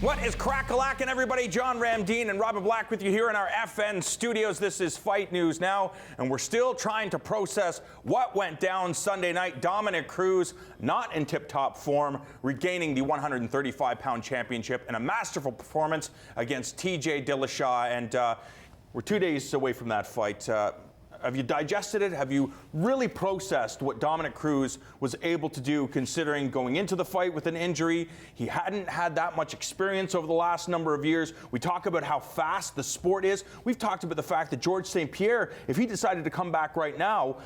What is crack-a-lackin', everybody? John Ramdeen and Robin Black with you here in our FN studios. This is Fight News Now, and we're still trying to process what went down Sunday night. Dominic Cruz, not in tip-top form, regaining the 135-pound championship in a masterful performance against TJ Dillashaw, and we're 2 days away from that fight. Have you digested it? Have you really processed what Dominic Cruz was able to do, considering going into the fight with an injury? He hadn't had that much experience over the last number of years. We talk about how fast the sport is. We've talked about the fact that George St. Pierre, if he decided to come back right now,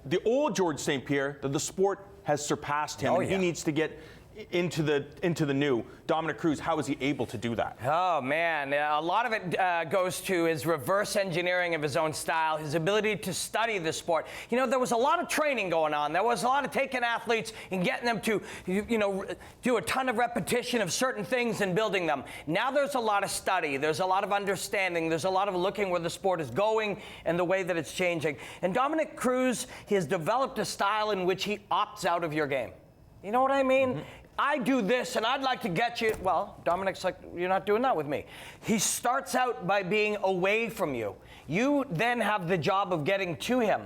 the old George St. Pierre, the sport has surpassed him. He needs to get into the new. Dominic Cruz, how is he able to do that? Oh man, a lot of it goes to his reverse engineering of his own style, his ability to study the sport. You know, there was a lot of training going on. There was a lot of taking athletes and getting them to, do a ton of repetition of certain things and building them. Now there's a lot of study. There's a lot of understanding. There's a lot of looking where the sport is going and the way that it's changing. And Dominic Cruz, he has developed a style in which he opts out of your game. You know what I mean? Mm-hmm. I do this and I'd like to get you. Well, Dominic's like, you're not doing that with me. He starts out by being away from you. You then have the job of getting to him.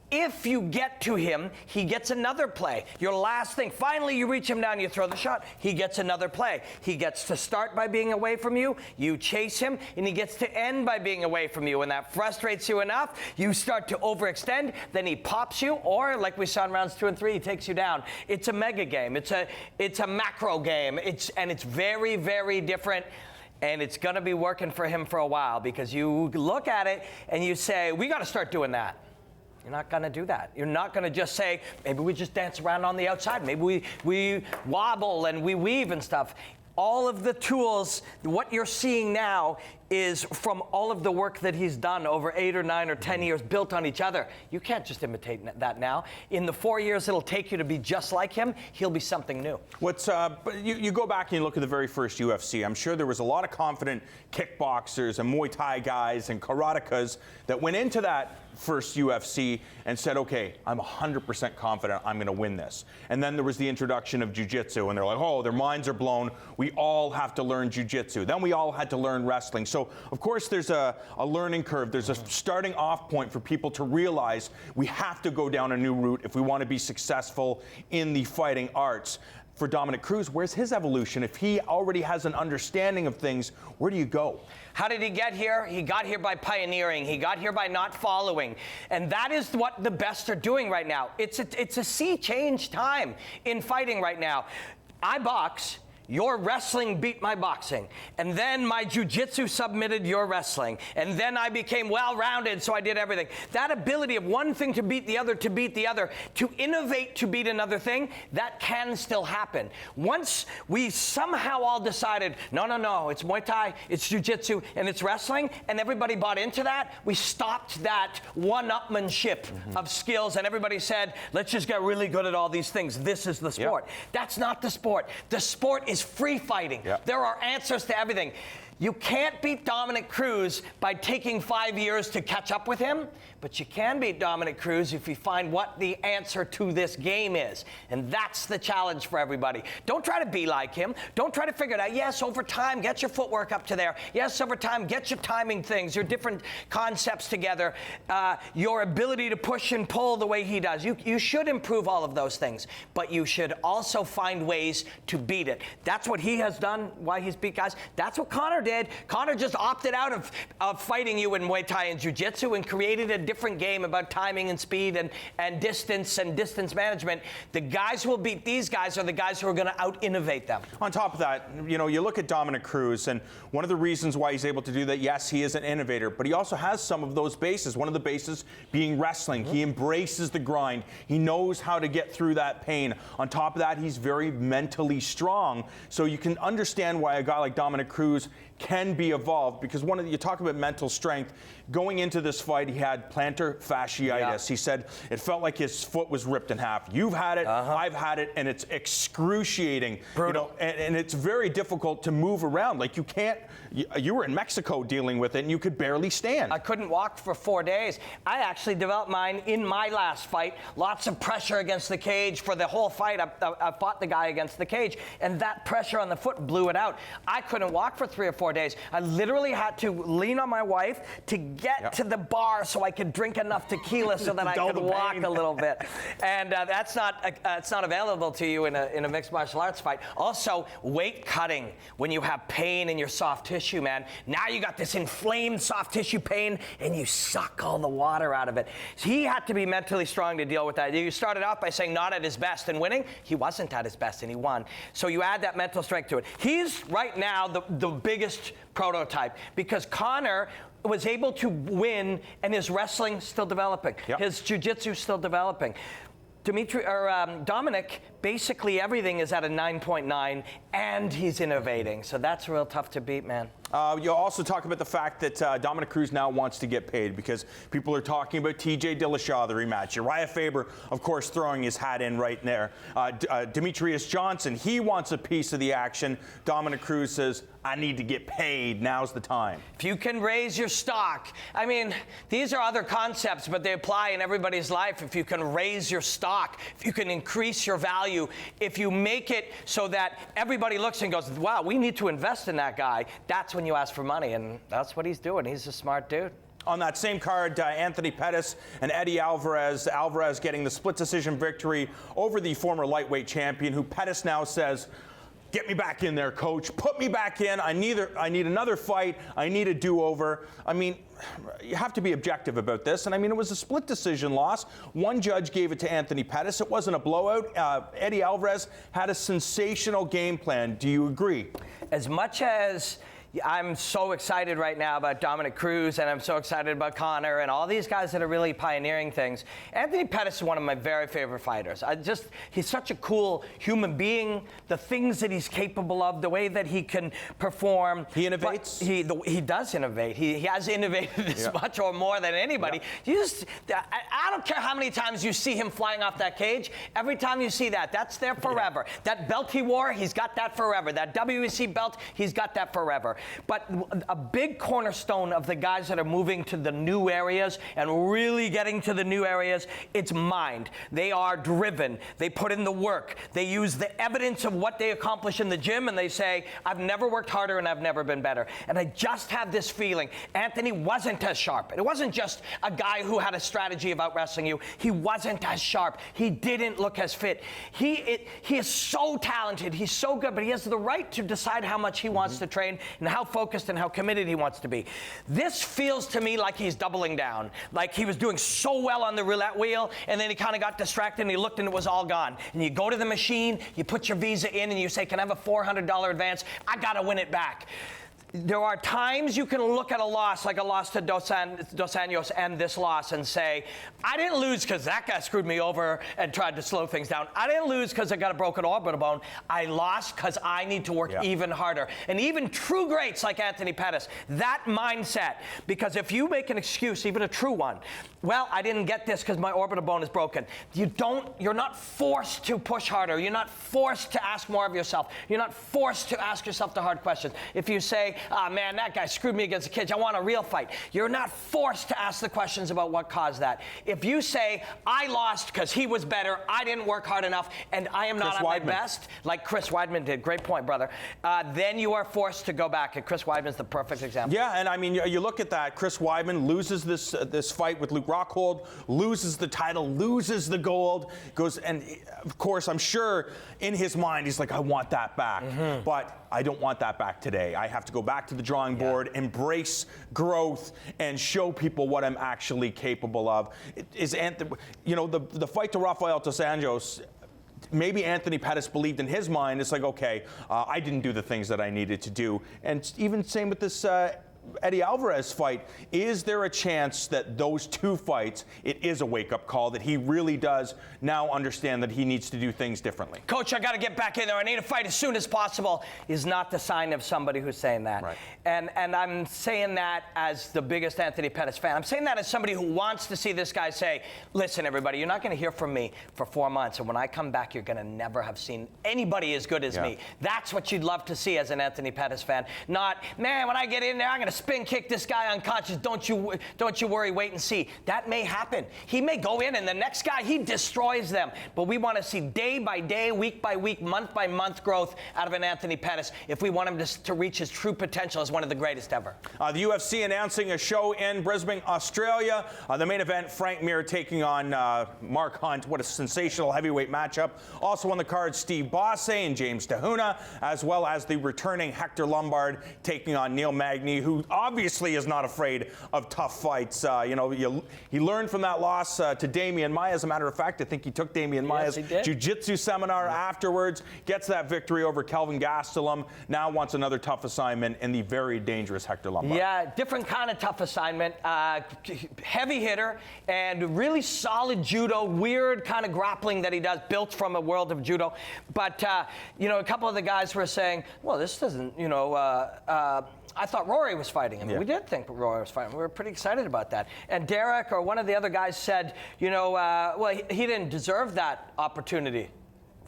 If you get to him, he gets another play. Your last thing, finally you reach him down, you throw the shot, he gets another play. He gets to start by being away from you, you chase him, and he gets to end by being away from you. And that frustrates you enough, you start to overextend, then he pops you, or like we saw in rounds 2 and 3, he takes you down. It's a mega game, it's a macro game, it's very, very different. And it's going to be working for him for a while, because you look at it and you say, we got to start doing that. You're not going to do that. You're not going to just say, maybe we just dance around on the outside. Maybe we wobble and we weave and stuff. All of the tools, what you're seeing now is from all of the work that he's done over 8 or 9 or 10 years built on each other. You can't just imitate that now. In the 4 years it'll take you to be just like him, he'll be something new. But you go back and you look at the very first UFC. I'm sure there was a lot of confident kickboxers and Muay Thai guys and karatekas that went into that first UFC and said, okay, I'm 100% confident I'm going to win this. And then there was the introduction of jiu-jitsu, and they're like, oh, their minds are blown. We all have to learn jiu-jitsu. Then we all had to learn wrestling. So, of course, there's a learning curve. There's a starting off point for people to realize we have to go down a new route if we want to be successful in the fighting arts. For Dominic Cruz, where's his evolution? If he already has an understanding of things, where do you go? How did he get here? He got here by pioneering. He got here by not following. And that is what the best are doing right now. It's a sea change time in fighting right now. I box. Your wrestling beat my boxing. And then my jiu-jitsu submitted your wrestling. And then I became well-rounded, so I did everything. That ability of one thing to beat the other, to innovate to beat another thing, that can still happen. Once we somehow all decided, no, it's Muay Thai, it's jiu-jitsu, and it's wrestling, and everybody bought into that, we stopped that one-upmanship of skills, and everybody said, let's just get really good at all these things. This is the sport. Yep. That's not the sport. The sport is free fighting. Yep. There are answers to everything. You can't beat Dominic Cruz by taking 5 years to catch up with him, but you can beat Dominic Cruz if you find what the answer to this game is. And that's the challenge for everybody. Don't try to be like him. Don't try to figure it out. Yes, over time, get your footwork up to there. Yes, over time, get your timing things, your different concepts together, your ability to push and pull the way he does. You should improve all of those things, but you should also find ways to beat it. That's what he has done, why he's beat guys. That's what Conor did. Conor just opted out of fighting you in Muay Thai and Jiu-Jitsu and created a different game about timing and speed and distance management. The guys who will beat these guys are the guys who are going to out-innovate them. On top of that, you look at Dominic Cruz, and one of the reasons why he's able to do that, yes, he is an innovator, but he also has some of those bases. One of the bases being wrestling. He embraces the grind. He knows how to get through that pain. On top of that, he's very mentally strong. So you can understand why a guy like Dominic Cruz can be evolved, because you talk about mental strength. going into this fight, he had plantar fasciitis. Yeah. He said it felt like his foot was ripped in half. You've had it, I've had it, and it's excruciating. Brutal. And it's very difficult to move around. Like, you can't, you were in Mexico dealing with it, and you could barely stand. I couldn't walk for 4 days. I actually developed mine in my last fight. Lots of pressure against the cage for the whole fight. I fought the guy against the cage, and that pressure on the foot blew it out. I couldn't walk for 3 or 4 days. I literally had to lean on my wife to get to the bar so I could drink enough tequila so that I could walk a little bit. And that's not available to you in a mixed martial arts fight. Also, weight cutting when you have pain in your soft tissue, man. Now you got this inflamed soft tissue pain, and you suck all the water out of it. So he had to be mentally strong to deal with that. You started out by saying not at his best and winning. He wasn't at his best, and he won. So you add that mental strength to it. He's right now the biggest prototype because Conor was able to win, and his wrestling still developing. Yep. His jiu-jitsu still developing. Dominic, basically everything is at a 9.9, and he's innovating. So that's real tough to beat, man. You'll also talk about the fact that Dominic Cruz now wants to get paid because people are talking about TJ Dillashaw, the rematch. Uriah Faber, of course, throwing his hat in right there. Demetrius Johnson, he wants a piece of the action. Dominic Cruz says, I need to get paid. Now's the time. If you can raise your stock, I mean, these are other concepts, but they apply in everybody's life. If you can raise your stock, if you can increase your value, if you make it so that everybody looks and goes, wow, we need to invest in that guy, that's when you ask for money, and that's what he's doing. He's a smart dude. On that same card, Anthony Pettis and Eddie Alvarez. Alvarez getting the split decision victory over the former lightweight champion, who Pettis now says, get me back in there, coach. Put me back in. I need another fight. I need a do-over. I mean, you have to be objective about this. And I mean, it was a split decision loss. One judge gave it to Anthony Pettis. It wasn't a blowout. Eddie Alvarez had a sensational game plan. Do you agree? As much as I'm so excited right now about Dominic Cruz, and I'm so excited about Conor and all these guys that are really pioneering things. Anthony Pettis is one of my very favorite fighters. He's such a cool human being, the things that he's capable of, the way that he can perform. He innovates? He does innovate. He has innovated as much or more than anybody. I don't care how many times you see him flying off that cage. Every time you see that, that's there forever. That belt he wore, he's got that forever. That WEC belt, he's got that forever. But a big cornerstone of the guys that are moving to the new areas and really getting to the new areas, it's mind. They are driven. They put in the work. They use the evidence of what they accomplish in the gym, and they say, I've never worked harder and I've never been better. And I just have this feeling Anthony wasn't as sharp. It wasn't just a guy who had a strategy of out-wrestling you. He wasn't as sharp. He didn't look as fit. He is so talented. He's so good, but he has the right to decide how much he wants to train and how focused and how committed he wants to be. This feels to me like he's doubling down. Like he was doing so well on the roulette wheel, and then he kind of got distracted and he looked and it was all gone. And you go to the machine, you put your visa in, and you say, can I have a $400 advance? I got to win it back. There are times you can look at a loss, like a loss to Dos Anjos and this loss, and say, I didn't lose because that guy screwed me over and tried to slow things down. I didn't lose because I got a broken orbital bone. I lost because I need to work even harder. And even true greats like Anthony Pettis, that mindset, because if you make an excuse, even a true one, well, I didn't get this because my orbital bone is broken. You're not forced to push harder. You're not forced to ask more of yourself. You're not forced to ask yourself the hard questions. If you say, man, that guy screwed me against the cage, I want a real fight, you're not forced to ask the questions about what caused that. If you say, I lost because he was better, I didn't work hard enough, and I am not at my best, like Chris Weidman did, great point, brother, then you are forced to go back, and Chris Weidman's the perfect example. Yeah, and I mean, you look at that, Chris Weidman loses this fight with Luke Rockhold, loses the title, loses the gold, goes, and of course, I'm sure in his mind, he's like, I want that back, but I don't want that back today. I have to go back to the drawing board, embrace growth, and show people what I'm actually capable of. The fight to Rafael Dos Anjos, maybe Anthony Pettis believed in his mind, it's like, okay, I didn't do the things that I needed to do. And even same with this Eddie Alvarez fight, is there a chance that those two fights, it is a wake-up call, that he really does now understand that he needs to do things differently? Coach, I got to get back in there. I need to fight as soon as possible is not the sign of somebody who's saying that. Right. And I'm saying that as the biggest Anthony Pettis fan. I'm saying that as somebody who wants to see this guy say, listen, everybody, you're not going to hear from me for 4 months, and when I come back, you're going to never have seen anybody as good as me. That's what you'd love to see as an Anthony Pettis fan. Not, man, when I get in there, I'm going to spin kick this guy unconscious. Don't you worry, wait and see. That may happen. He may go in, and the next guy, he destroys them. But we want to see day by day, week by week, month by month growth out of an Anthony Pettis if we want him to reach his true potential as one of the greatest ever. The UFC announcing a show in Brisbane, Australia. The main event, Frank Mir taking on Mark Hunt. What a sensational heavyweight matchup. Also on the card, Steve Bosse and James Tahuna, as well as the returning Hector Lombard taking on Neil Magny, who obviously is not afraid of tough fights. He learned from that loss to Damian Maia. As a matter of fact, I think he took Damian Maia's jiu-jitsu seminar afterwards, gets that victory over Kelvin Gastelum, now wants another tough assignment in the very dangerous Hector Lombard. Yeah, different kind of tough assignment. Heavy hitter and really solid judo, weird kind of grappling that he does, built from a world of judo. But, a couple of the guys were saying, well, this doesn't, I thought Rory was fighting him. Yeah. We did think Rory was fighting him. We were pretty excited about that. And Derek or one of the other guys said, well, he didn't deserve that opportunity.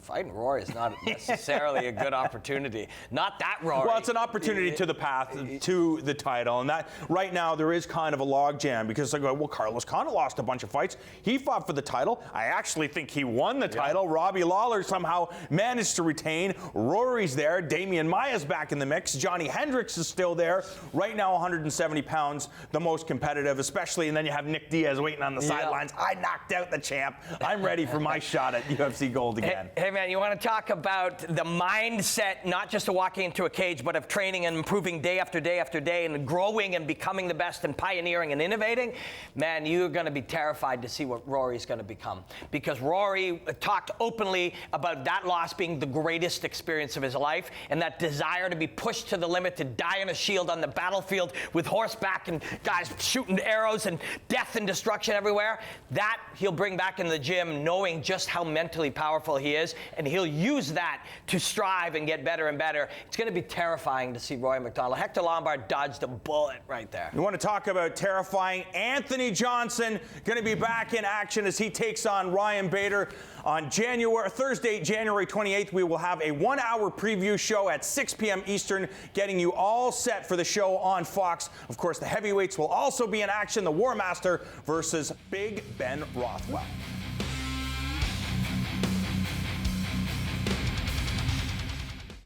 Fighting Rory is not necessarily a good opportunity. Not that Rory. Well, it's an opportunity to the path to the title. And that right now there is kind of a logjam because I go, well, Carlos Condit lost a bunch of fights. He fought for the title. I actually think he won the title. Robbie Lawler somehow managed to retain. Rory's there. Damian Maia's back in the mix. Johnny Hendricks is still there. Right now, 170 pounds, the most competitive, especially. And then you have Nick Diaz waiting on the sidelines. I knocked out the champ. I'm ready for my shot at UFC gold again. Hey, man, you want to talk about the mindset, not just of walking into a cage, but of training and improving day after day after day and growing and becoming the best and pioneering and innovating? Man, you're going to be terrified to see what Rory's going to become. Because Rory talked openly about that loss being the greatest experience of his life and that desire to be pushed to the limit, to die on a shield on the battlefield with horseback and guys shooting arrows and death and destruction everywhere. That he'll bring back in the gym knowing just how mentally powerful he is, and he'll use that to strive and get better and better. It's going to be terrifying to see Rory MacDonald. Hector Lombard dodged a bullet right there. You want to talk about terrifying? Anthony Johnson going to be back in action as he takes on Ryan Bader on Thursday, January 28th. We will have a 1-hour preview show at 6 p.m. Eastern, getting you all set for the show on Fox. Of course, the heavyweights will also be in action. The War Master versus Big Ben Rothwell.